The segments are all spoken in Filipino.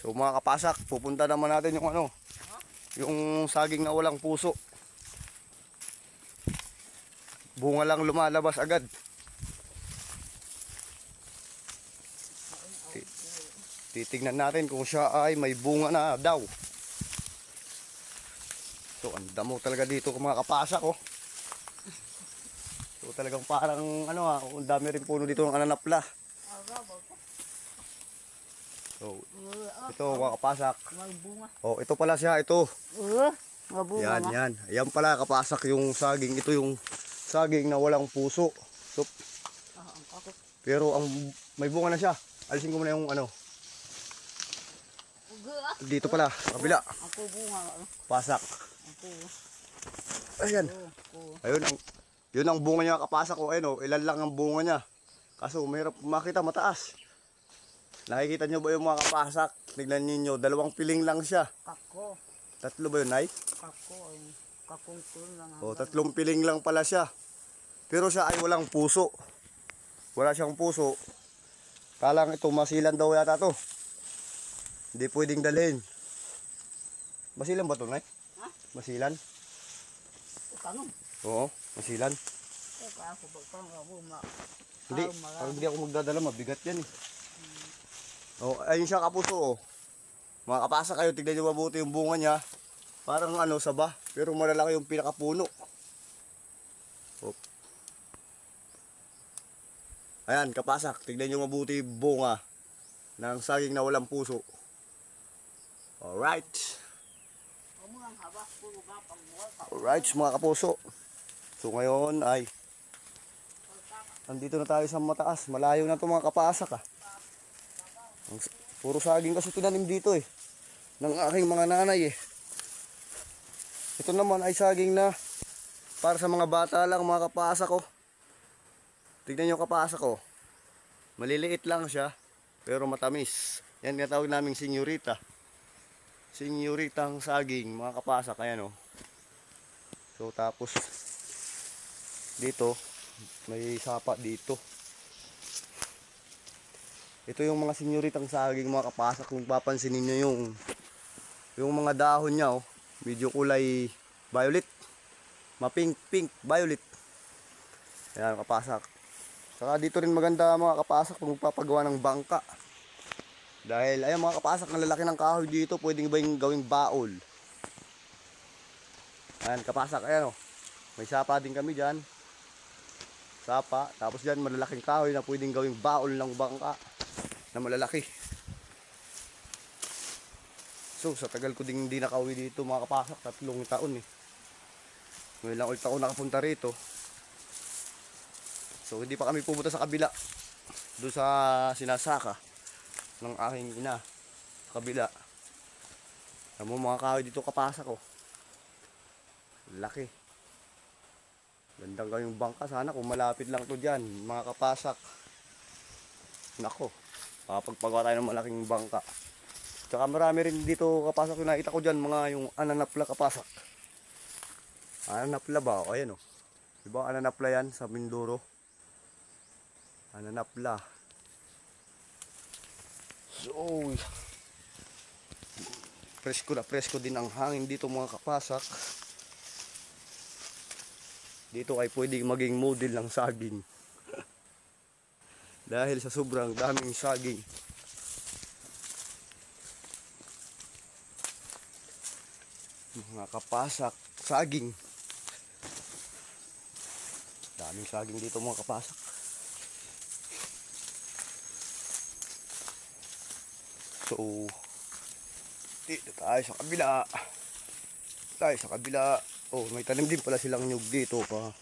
So mga kapasak, pupunta naman natin yung ano, yung saging na walang puso. Bunga lang lumalabas agad. Titignan natin kung siya ay may bunga na daw. So ang damo talaga dito mga kapasak oh. So talagang parang ano ang dami rin puno dito ng ananapla. So, ito mga kapasak. Oh, ito pala siya, ito. Yan, yan. Ayan pala kapasak yung saging. Ito yung saging na walang puso. So, pero ang may bunga na siya. Alisin ko muna yung ano. Dito pala, kabila. Pasak. Ayan. Ayun ang yun ang bunga niya kapasak ko. Ayun oh, ilan lang ang bunga niya. Kaso mahirap makita mataas. Nakikita nyo ba yung mga kapasak? Tignan ninyo, 2 piling lang siya. Kako. 3 ba yun, Nay? Kako, kakong lang. O, 3 piling lang pala siya. Pero siya ay walang puso. Wala siyang puso. Kalang ito, masilan daw yata to. Hindi pwedeng dalhin. Masilan ba to, Nay? Ha? Masilan? Kanong? Oo, masilan. Ako ba Hindi, parang hindi ako magdadala, mabigat yan eh. Oh, ayun siya kapuso oh. Mga kapasak kayo, tignan nyo mabuti yung bunga niya. Parang ano, saba, pero malalaki yung pinakapuno. Oh. Ayan, kapasak, tignan nyo mabuti yung bunga ng saging na walang puso. Alright. Alright, mga kapuso. So ngayon ay andito na tayo sa mataas. Malayo na ito mga kapasak ah. Puro saging kasi tinanim dito eh ng aking mga nanay eh. Ito naman ay saging na para sa mga bata lang mga kapasak ko. Tignan nyo kapasak ko. Maliliit lang siya pero matamis. Yan nga tawag naming senyorita. Senyoritang saging mga kapasak. Ayan oh. So tapos dito may sapa dito. Ito yung mga senyoritang saging mga kapasak. Kung papansinin nyo yung mga dahon niya oh, medyo kulay violet, mapink pink violet. Ayan kapasak. Saka dito rin maganda mga kapasak kung magpapagawa ng bangka. Dahil ayan mga kapasak, ang lalaki ng kahoy dito, pwedeng ba yung gawing baol. Ayan kapasak, ayan oh. May sapa din kami dyan. Sapa, tapos dyan malalaking kahoy na pwedeng gawing baol ng bangka na malalaki. So sa tagal ko din hindi nakauwi dito mga kapasak, 3 taon eh. Ngayon lang ulit ako nakapunta rito. So hindi pa kami pumunta sa kabila, doon sa sinasaka ng aking ina, sa kabila. Alam mo mga kahoy dito kapasak oh. Laki. Gandang gawing bangka, sana kung malapit lang to dyan mga kapasak. Nako, pagpagawa tayo ng malaking bangka. Tsaka marami rin dito kapasak yung nakita ko dyan, mga yung ananapla kapasak. Ananapla ba? O ayan o. Diba ananapla yan sa Mindoro? Ananapla. So, presko din ang hangin dito mga kapasak. Dito ay pwedeng maging model ng saging. Dahil sa sobrang daming saging. Mga kapasak, saging. Daming saging dito mga kapasak. So, dito tayo sa kabila. Oh, may tanim din pala silang nyug dito pa.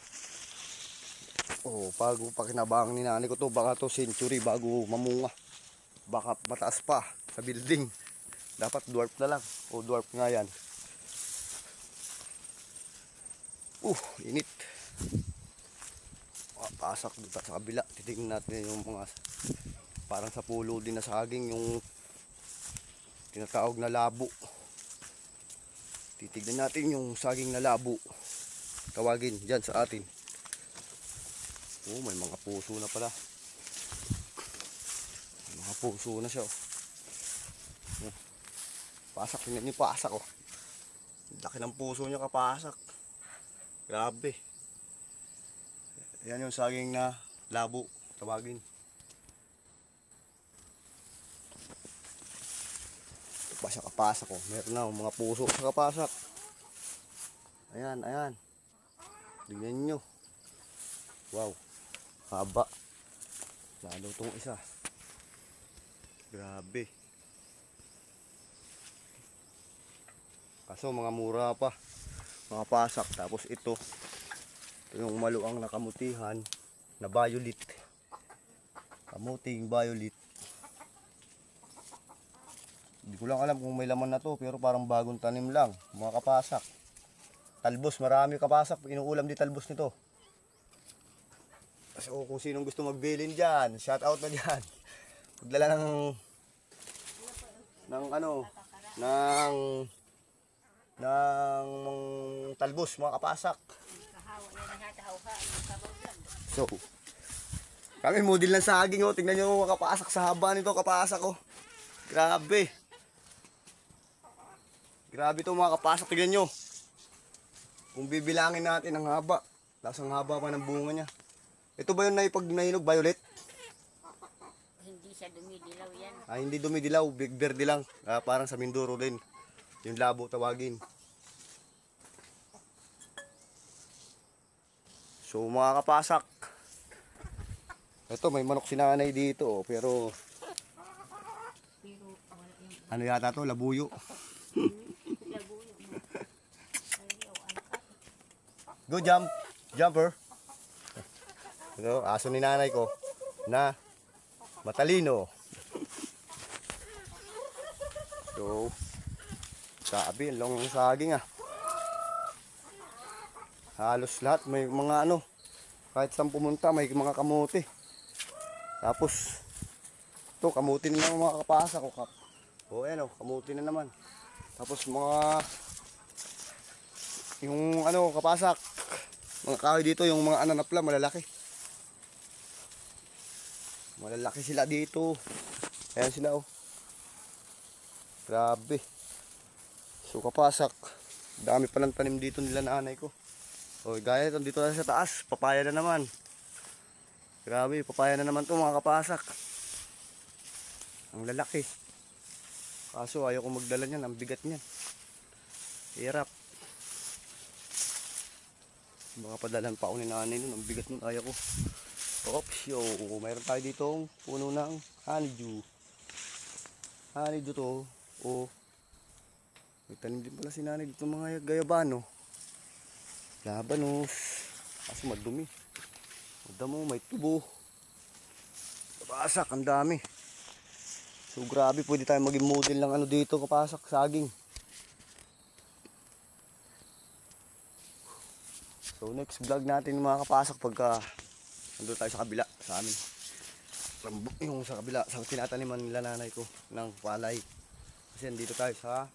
Oh, bago pa kinabang ni nanay ko to, baka to century bago mamunga. Baka mataas pa sa building. Dapat dwarf na lang. O dwarf nga yan. Init. Pasak dito sa kabila. Titingnan natin yung mga parang sa pulo din na saging, yung tinatawag na labo. Titignan natin yung saging na labo. Tawagin dyan sa atin. Oh, may mga puso na pala. May mga puso na siya. Oh. Kapasak, tingnan niyo pasak oh. Laki ng puso niya kapasak. Grabe. Yan yung saging na labo, tawagin. Ito pa siya kapasak oh. Meron na mga puso sa kapasak. Ayan, ayan. Tingnan niyo. Wow. Haba. Lalo itong isa. Grabe. Kaso mga mura pa. Mga pasak. Tapos ito yung maluang na kamutihan na violet. Kamuting violet. Hindi ko lang alam kung may laman na to. Pero parang bagong tanim lang. Mga kapasak. Talbos. Marami kapasak. Inuulam di talbos nito. So kung sinong gusto magbilin dyan, shout out na dyan. Magdala ng talbos, mga kapasak. So, kami model ng saging oh. Tingnan nyo mga kapasak sa haba nito, kapasak oh. Grabe. Grabe to mga kapasak, tingnan nyo. Kung bibilangin natin ang haba, lasang haba pa ng bunga niya. Ito ba yun na pag nahinog, violet? Hindi siya dumidilaw yan. Hindi dumidilaw, big verde lang. Parang sa Mindoro din. Yung labo tawagin. So mga kapasak. Ito may manok si nanay dito oh, pero Pero wala yung ano yata to, labuyo. labuyo mo. Ayaw, angkat. Go jump, jumper. Ito, aso ni nanay ko na matalino. So, sabi, ang long saging ah. Halos lahat, may mga ano, kahit saan pumunta, may mga kamote. Tapos, ito, kamuti na naman mga kapasa ko. O, ayan o, kamuti na naman. Tapos mga, yung ano, kapasak, mga kahoy dito, yung mga ananapla, malalaki. Malalaki sila dito. Ayan sila oh. Grabe. So kapasak. Dami pa ng tanim dito nila nanay ko. O gaya dito na sa taas. Papaya na naman. Grabe. Papaya na naman to mga kapasak. Ang lalaki. Kaso ayaw ko magdala niyan. Ang bigat niyan. Hirap. Baka padalan pa ako ni nanay nun. Ang bigat nun. Ayaw ko. Oops, yo, mayroon tayo ditong puno ng honeydew. Honeydew to. O, may tanim din pala si nanay dito mga gayabano. Labanos. Kasi madumi. Madamo, may tubo. Kapasak, ang dami. So grabe, pwede tayo maging model ng ano dito, kapasak, saging. So next vlog natin mga kapasak pagka nandun tayo sa kabila, sa amin. Yung sa kabila, sa tinataniman nila nanay ko ng palay. Kasi dito tayo sa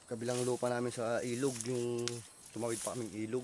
kabilang lupa namin sa ilog, yung tumawid pa kaming ilog.